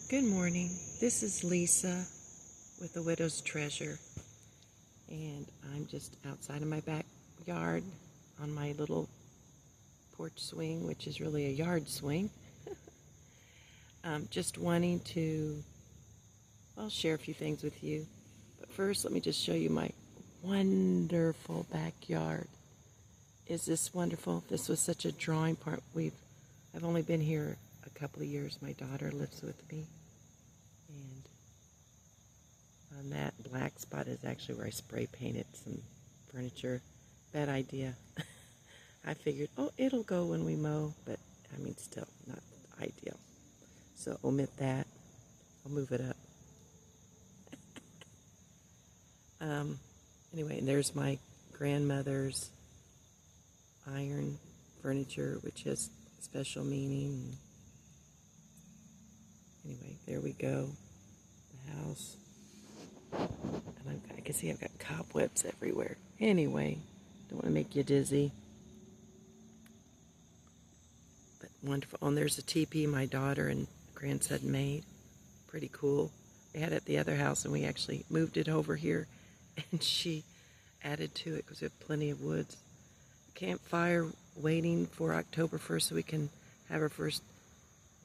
Good morning. This is Lisa with the Widow's Treasure, and I'm just outside of my backyard on my little porch swing, which is really a yard swing. Just wanting to, share a few things with you. But first, let me just show you my wonderful backyard. Is this wonderful? This was such a drawing part. I've only been here a couple of years. My daughter lives with me. And on that black spot is actually where I spray painted some furniture. Bad idea. I figured, it'll go when we mow, but still not ideal. So omit that. I'll move it up. Anyway, and there's my grandmother's iron furniture, which has special meaning. Anyway, there we go. The house. And I can see I've got cobwebs everywhere. Anyway, don't want to make you dizzy. But wonderful. Oh, and there's a teepee my daughter and grandson made. Pretty cool. They had it at the other house, and we actually moved it over here, and she added to it because we have plenty of woods. Campfire waiting for October 1st so we can have our first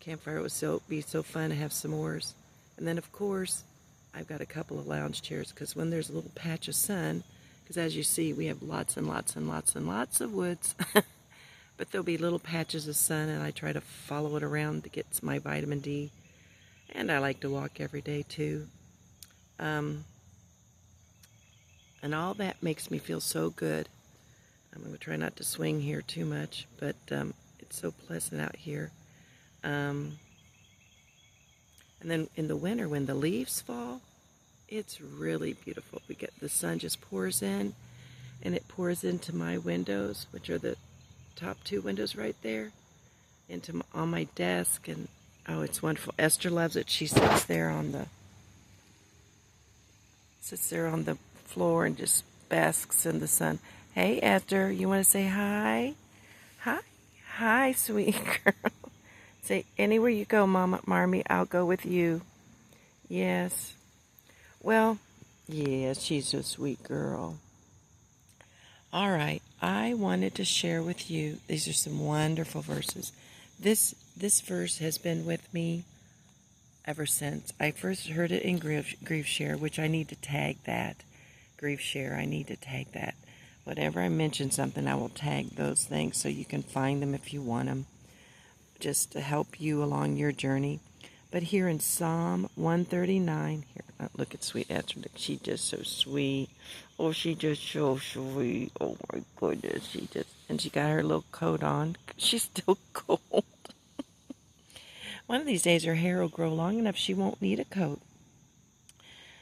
campfire. It would be so fun to have s'mores. And then, of course, I've got a couple of lounge chairs because when there's a little patch of sun, because as you see, we have lots and lots and lots and lots of woods, but there'll be little patches of sun, and I try to follow it around to get my vitamin D. And I like to walk every day, too. And all that makes me feel so good. I'm going to try not to swing here too much, but it's so pleasant out here. And then in the winter, when the leaves fall, it's really beautiful. The sun just pours in, and it pours into my windows, which are the top two windows right there, on my desk, and it's wonderful. Esther loves it. She sits there on the floor and just basks in the sun. Hey, Esther, you want to say hi? Hi, sweet girl. Say, anywhere you go, Mama Marmee, I'll go with you. Yes. Well, yes, she's a sweet girl. All right, I wanted to share with you, these are some wonderful verses. This verse has been with me ever since I first heard it in Grief Share, which I need to tag that. Grief Share, I need to tag that. Whenever I mention something, I will tag those things so you can find them if you want them, just to help you along your journey. But here in Psalm 139, look at sweet Esther. She's just so sweet. Oh, she just so sweet. Oh my goodness, and she got her little coat on. She's still cold. One of these days her hair will grow long enough she won't need a coat.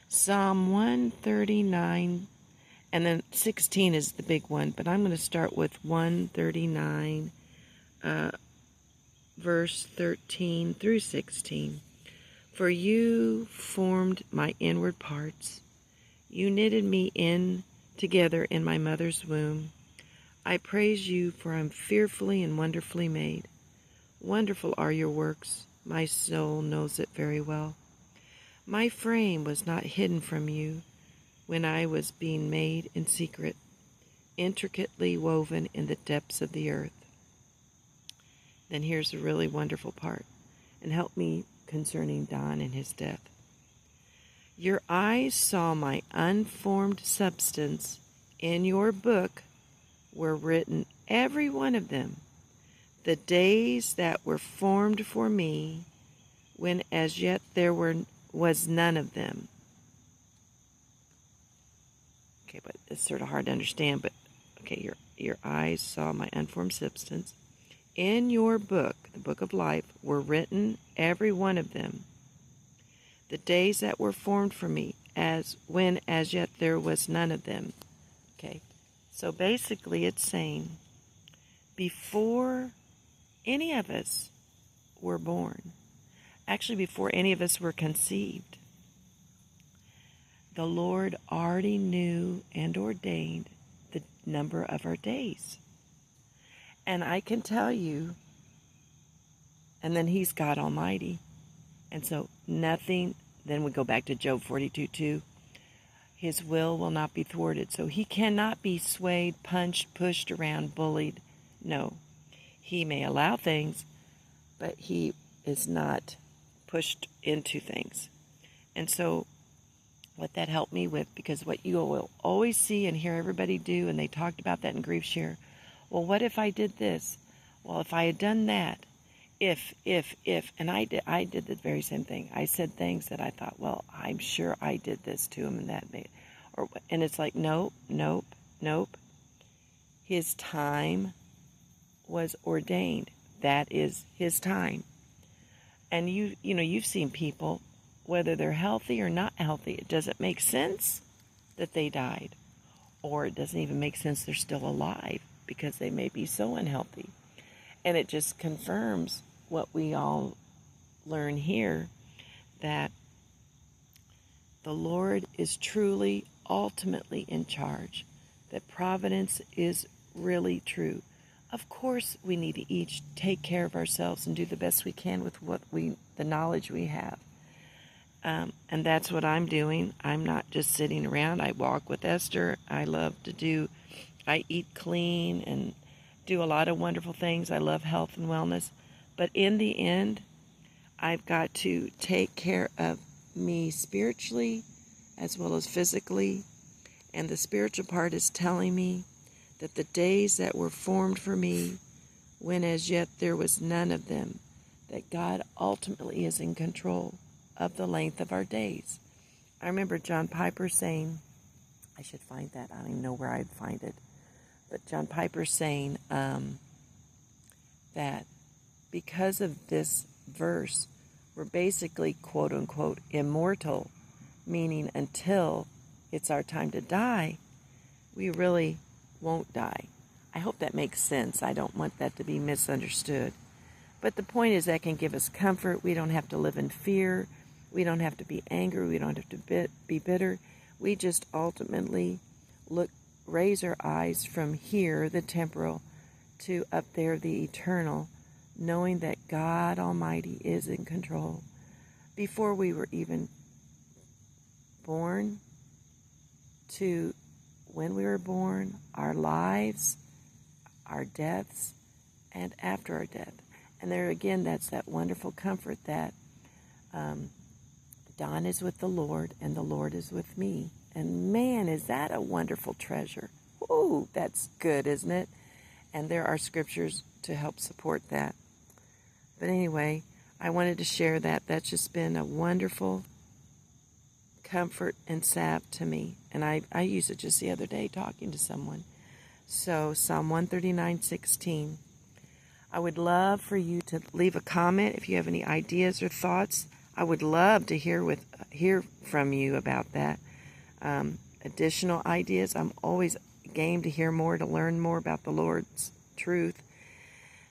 Psalm 139, and then 16 is the big one, but I'm going to start with 139, verse 13 through 16. For you formed my inward parts. You knitted me in together in my mother's womb. I praise you, for I'm fearfully and wonderfully made. Wonderful are your works. My soul knows it very well. My frame was not hidden from you when I was being made in secret, intricately woven in the depths of the earth. Then here's the really wonderful part, and help me concerning Don and his death. Your eyes saw my unformed substance. In your book were written, every one of them, the days that were formed for me, when as yet there was none of them. Okay, but it's sort of hard to understand, but okay, your eyes saw my unformed substance. In your book, the book of life, were written, every one of them, the days that were formed for me, as yet there was none of them. Okay, so basically it's saying, before any of us were born, actually before any of us were conceived, the Lord already knew and ordained the number of our days. And I can tell you, and then He's God Almighty, And so nothing, then we go back to Job 42:2. His will not be thwarted. So he cannot be swayed, punched, pushed around, bullied. No. He may allow things, but he is not pushed into things. And so what that helped me with, because what you will always see and hear everybody do, and they talked about that in Grief Share, well, what if I did this? Well, if I had done that, if, and I did the very same thing. I said things that I thought, well, I'm sure I did this to him, and that made, and it's like, nope. His time was ordained. That is his time. And you've seen people, whether they're healthy or not healthy, it doesn't make sense that they died, or it doesn't even make sense they're still alive because they may be so unhealthy. And it just confirms what we all learn here, that the Lord is truly, ultimately in charge, that providence is really true. Of course, we need to each take care of ourselves and do the best we can with the knowledge we have. And that's what I'm doing. I'm not just sitting around. I walk with Esther. I eat clean and do a lot of wonderful things. I love health and wellness. But in the end, I've got to take care of me spiritually as well as physically. And the spiritual part is telling me that the days that were formed for me, when as yet there was none of them, that God ultimately is in control of the length of our days. I remember John Piper saying, I should find that. I don't even know where I'd find it. But John Piper saying that because of this verse, we're basically, quote unquote, immortal, meaning until it's our time to die, we really won't die. I hope that makes sense. I don't want that to be misunderstood. But the point is that can give us comfort. We don't have to live in fear. We don't have to be angry. We don't have to be bitter. We just ultimately raise our eyes from here, the temporal, to up there, the eternal, knowing that God Almighty is in control. Before we were even born, to when we were born, our lives, our deaths, and after our death. And there again, that's that wonderful comfort that Don is with the Lord and the Lord is with me. And man, is that a wonderful treasure. Ooh, that's good, isn't it? And there are scriptures to help support that. But anyway, I wanted to share that. That's just been a wonderful comfort and salve to me. And I used it just the other day talking to someone. So Psalm 139:16. I would love for you to leave a comment if you have any ideas or thoughts. I would love to hear from you about that. Additional ideas. I'm always game to hear more, to learn more about the Lord's truth,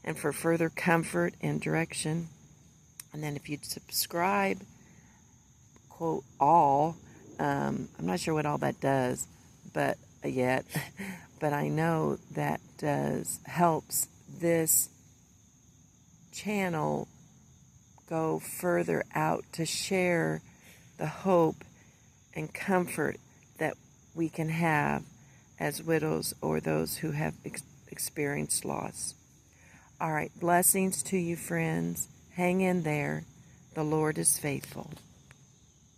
and for further comfort and direction. And then if you'd subscribe, quote, all, I'm not sure what all that does, but yet, but I know that helps this channel go further out to share the hope and comfort that we can have as widows or those who have experienced loss. All right, blessings to you, friends. Hang in there. The Lord is faithful.